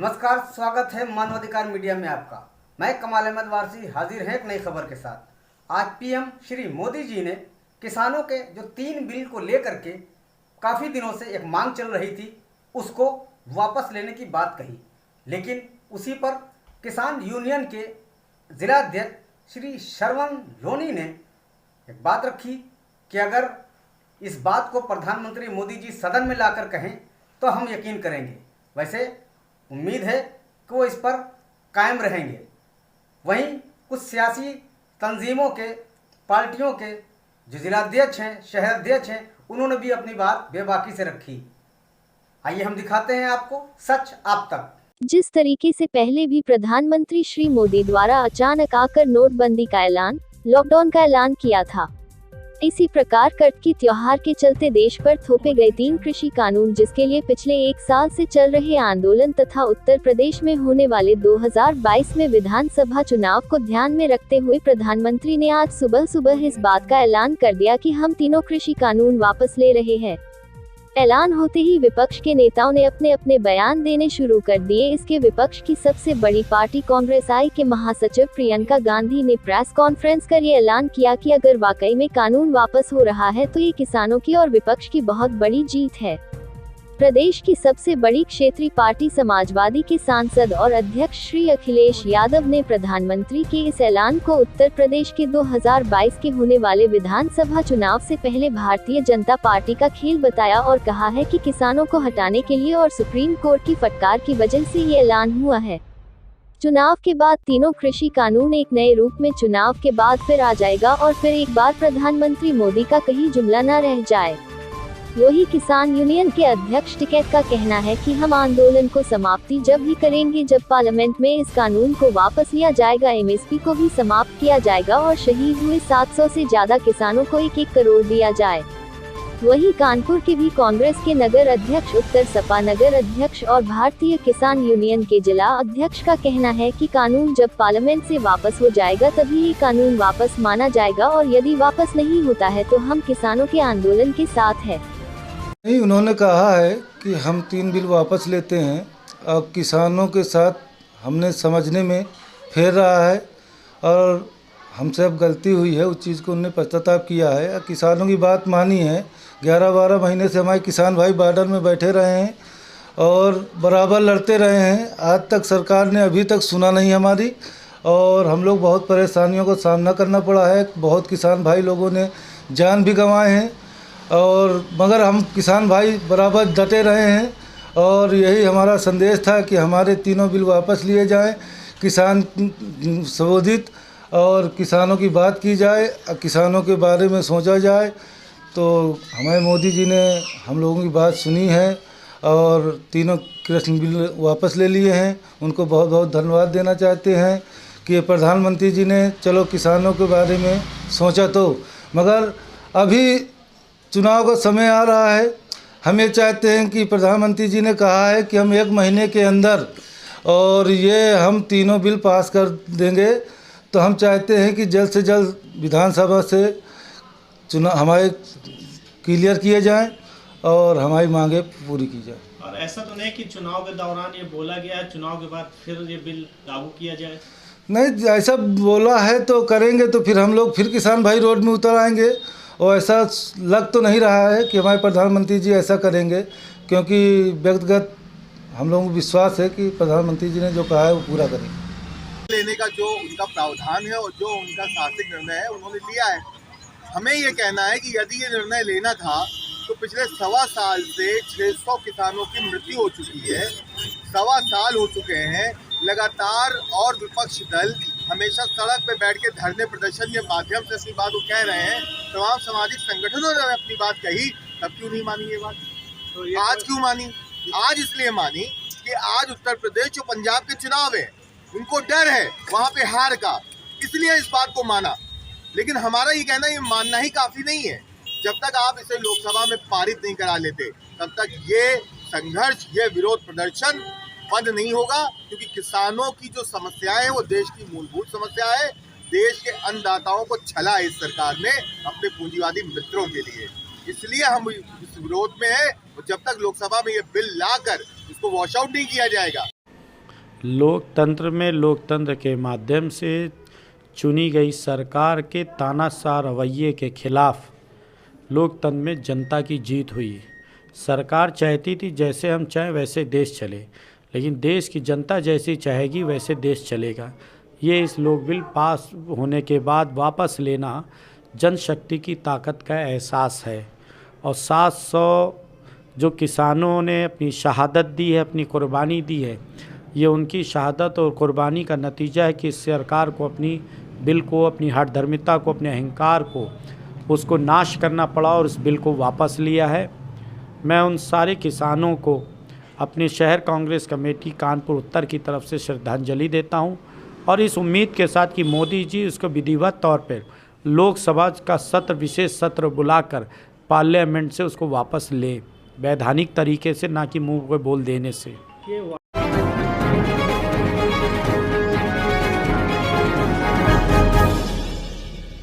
नमस्कार, स्वागत है मानवाधिकार मीडिया में आपका। मैं कमाल अहमद वारसी हाजिर है एक नई खबर के साथ। आज पीएम श्री मोदी जी ने किसानों के जो 3 बिल को लेकर के काफ़ी दिनों से एक मांग चल रही थी, उसको वापस लेने की बात कही। लेकिन उसी पर किसान यूनियन के जिलाध्यक्ष श्री श्रवण लोनी ने एक बात रखी कि अगर इस बात को प्रधानमंत्री मोदी जी सदन में लाकर कहें तो हम यकीन करेंगे। वैसे उम्मीद है कि वो इस पर कायम रहेंगे। वहीं कुछ सियासी तंजीमों के, पार्टियों के जो जिलाध्यक्ष हैं, शहराध्यक्ष हैं, उन्होंने भी अपनी बात बेबाकी से रखी। आइए हम दिखाते हैं आपको सच आप तक। जिस तरीके से पहले भी प्रधानमंत्री श्री मोदी द्वारा अचानक आकर नोटबंदी का ऐलान, लॉकडाउन का ऐलान किया था, इसी प्रकार कटकी त्योहार के चलते देश पर थोपे गए 3 कृषि कानून, जिसके लिए पिछले 1 साल से चल रहे आंदोलन तथा उत्तर प्रदेश में होने वाले 2022 में विधानसभा चुनाव को ध्यान में रखते हुए प्रधानमंत्री ने आज सुबह इस बात का ऐलान कर दिया कि हम तीनों कृषि कानून वापस ले रहे हैं। ऐलान होते ही विपक्ष के नेताओं ने अपने बयान देने शुरू कर दिए। इसके विपक्ष की सबसे बड़ी पार्टी कांग्रेस आई के महासचिव प्रियंका गांधी ने प्रेस कॉन्फ्रेंस कर ये ऐलान किया कि अगर वाकई में कानून वापस हो रहा है तो ये किसानों की और विपक्ष की बहुत बड़ी जीत है। प्रदेश की सबसे बड़ी क्षेत्रीय पार्टी समाजवादी के सांसद और अध्यक्ष श्री अखिलेश यादव ने प्रधानमंत्री के इस ऐलान को उत्तर प्रदेश के 2022 के होने वाले विधानसभा चुनाव से पहले भारतीय जनता पार्टी का खेल बताया और कहा है कि किसानों को हटाने के लिए और सुप्रीम कोर्ट की फटकार की वजह से ये ऐलान हुआ है। चुनाव के बाद तीनों कृषि कानून एक नए रूप में चुनाव के बाद फिर आ जाएगा और फिर एक बार प्रधानमंत्री मोदी का कहीं जुमला न रह जाए। वही किसान यूनियन के अध्यक्ष टिकैत का कहना है कि हम आंदोलन को समाप्ति जब ही करेंगे जब पार्लियामेंट में इस कानून को वापस लिया जाएगा, एमएसपी को भी समाप्त किया जाएगा और शहीद हुए 700 से ज्यादा किसानों को 1-1 करोड़ दिया जाए। वहीं कानपुर के भी कांग्रेस के नगर अध्यक्ष, उत्तर सपा नगर अध्यक्ष और भारतीय किसान यूनियन के जिला अध्यक्ष का कहना है कि कानून जब पार्लियामेंट से वापस हो जाएगा तभी ये कानून वापस माना जाएगा और यदि वापस नहीं होता है तो हम किसानों के आंदोलन के साथ है। नहीं, उन्होंने कहा है कि हम 3 बिल वापस लेते हैं। अब किसानों के साथ हमने समझने में फेर रहा है और हमसे अब गलती हुई है, उस चीज़ को उन्होंने पश्चाताप किया है। किसानों की बात मानी है। 11-12 महीने से हमारे किसान भाई बॉर्डर में बैठे रहे हैं और बराबर लड़ते रहे हैं। आज तक सरकार ने अभी तक सुना नहीं हमारी और हम लोग बहुत परेशानियों का सामना करना पड़ा है। बहुत किसान भाई लोगों ने जान भी गंवाए हैं और मगर हम किसान भाई बराबर डटे रहे हैं और यही हमारा संदेश था कि हमारे तीनों बिल वापस लिए जाएं, किसान संबोधित और किसानों की बात की जाए, किसानों के बारे में सोचा जाए। तो हमारे मोदी जी ने हम लोगों की बात सुनी है और तीनों कृषि बिल वापस ले लिए हैं। उनको बहुत बहुत धन्यवाद देना चाहते हैं कि प्रधानमंत्री जी ने चलो किसानों के बारे में सोचा तो, मगर अभी चुनाव का समय आ रहा है। हम ये चाहते हैं कि प्रधानमंत्री जी ने कहा है कि हम 1 महीने के अंदर और ये हम तीनों बिल पास कर देंगे, तो हम चाहते हैं कि जल्द से जल्द विधानसभा से चुनाव हमारे क्लियर किए जाएं और हमारी मांगें पूरी की जाए। और ऐसा तो नहीं कि चुनाव के दौरान ये बोला गया है, चुनाव के बाद फिर ये बिल लागू किया जाए? नहीं, ऐसा बोला है तो करेंगे तो फिर हम लोग फिर किसान भाई रोड में उतर आएंगे और ऐसा लग तो नहीं रहा है कि हमारे प्रधानमंत्री जी ऐसा करेंगे, क्योंकि व्यक्तिगत हम लोगों को विश्वास है कि प्रधानमंत्री जी ने जो कहा है वो पूरा करेंगे। लेने का जो उनका प्रावधान है और जो उनका साहसिक निर्णय है उन्होंने लिया है। हमें ये कहना है कि यदि ये निर्णय लेना था तो पिछले 1.25 साल से 600 किसानों की मृत्यु हो चुकी है। 1.25 साल हो चुके हैं लगातार और विपक्षी दल हमेशा सड़क पे बैठ के धरने प्रदर्शन के माध्यम से अपनी बात को कह रहे हैं। तमाम सामाजिक संगठनों ने अपनी बात कही, तब क्यों नहीं मानी ये बात? तो ये आज क्यों मानी? आज इसलिए मानी कि आज उत्तर प्रदेश जो पंजाब के चुनाव है, उनको डर है वहाँ पे हार का, इसलिए इस बात को माना। लेकिन हमारा ये कहना, ये मानना ही काफी नहीं है। जब तक आप इसे लोकसभा में पारित नहीं करा लेते तब तक ये संघर्ष, ये विरोध प्रदर्शन बंद नहीं होगा, क्योंकि किसानों की जो समस्याएं वो देश की मूलभूत समस्या है। देश के अन्नदाताओं को छला है इस सरकार ने अपने पूंजीवादी मित्रों के लिए, इसलिए हम इस विरोध में है। जब तक लोकसभा में ये बिल लाकर इसको वॉश आउट नहीं किया जाएगा, लोकतंत्र में लोकतंत्र के माध्यम से चुनी गई सरकार के तानाशाह रवैये के खिलाफ लोकतंत्र में जनता की जीत हुई। सरकार चाहती थी जैसे हम चाहें वैसे देश चले, लेकिन देश की जनता जैसी चाहेगी वैसे देश चलेगा। ये इस लोक बिल पास होने के बाद वापस लेना जनशक्ति की ताकत का एहसास है। और 700 जो किसानों ने अपनी शहादत दी है, अपनी कुर्बानी दी है, ये उनकी शहादत और कुर्बानी का नतीजा है कि इस सरकार को अपनी बिल को, अपनी हठधर्मिता को, अपने अहंकार को, उसको नाश करना पड़ा और इस बिल को वापस लिया है। मैं उन सारे किसानों को अपने शहर कांग्रेस कमेटी कानपुर उत्तर की तरफ से श्रद्धांजलि देता हूं और इस उम्मीद के साथ कि मोदी जी उसको विधिवत तौर पर लोकसभा का सत्र, विशेष सत्र बुलाकर पार्लियामेंट से उसको वापस ले, वैधानिक तरीके से, ना कि मुंह पे बोल देने से।